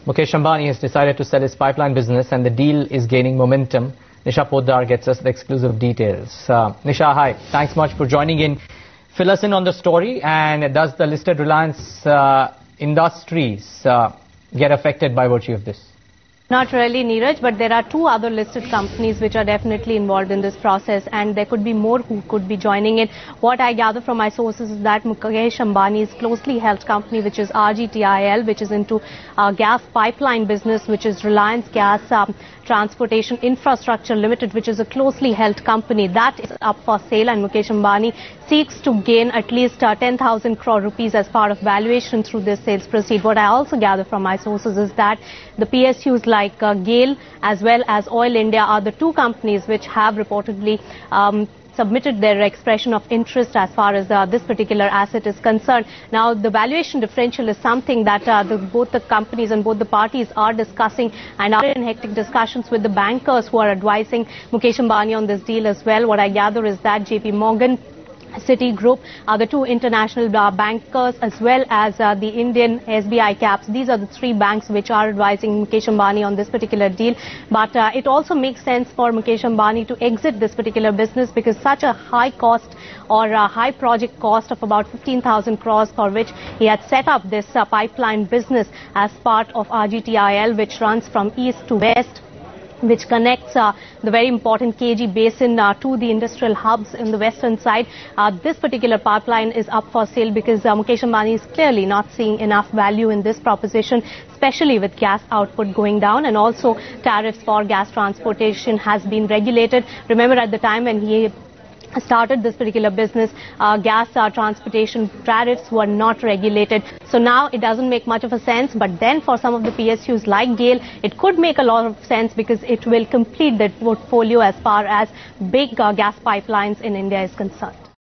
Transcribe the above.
Mukesh Ambani has decided to sell his pipeline business and the deal is gaining momentum. Nisha Poddar gets us the exclusive details. Nisha, hi. Thanks much for joining in. Fill us in on the story, and does the listed Reliance Industries get affected by virtue of this? Not really, Neeraj, but there are two other listed companies which are definitely involved in this process, and there could be more who could be joining it. What I gather from my sources is that Mukesh Ambani's closely held company, which is RGTIL, which is into gas pipeline business, which is Reliance Gas Transportation Infrastructure Limited, which is a closely held company, that is up for sale, and Mukesh Ambani seeks to gain at least 10,000 crore rupees as part of valuation through this sales proceed. What I also gather from my sources is that the PSUs like GAIL as well as Oil India are the two companies which have reportedly submitted their expression of interest as far as this particular asset is concerned. Now, the valuation differential is something that both the companies and both the parties are discussing and are in hectic discussions with the bankers who are advising Mukesh Ambani on this deal as well. What I gather is that JP Morgan, Citigroup are the two international bankers as well as the Indian SBI caps. These are the three banks which are advising Mukesh Ambani on this particular deal. But it also makes sense for Mukesh Ambani to exit this particular business because such a high cost or a high project cost of about 15,000 crores for which he had set up this pipeline business as part of RGTIL, which runs from east to west, which connects the very important KG basin to the industrial hubs in the western side. This particular pipeline is up for sale because Mukesh Ambani is clearly not seeing enough value in this proposition, especially with gas output going down, and also tariffs for gas transportation has been regulated. Remember, at the time when he started this particular business, gas transportation tariffs were not regulated. So now it doesn't make much of a sense, but then for some of the PSUs like GAIL, it could make a lot of sense because it will complete that portfolio as far as big gas pipelines in India is concerned.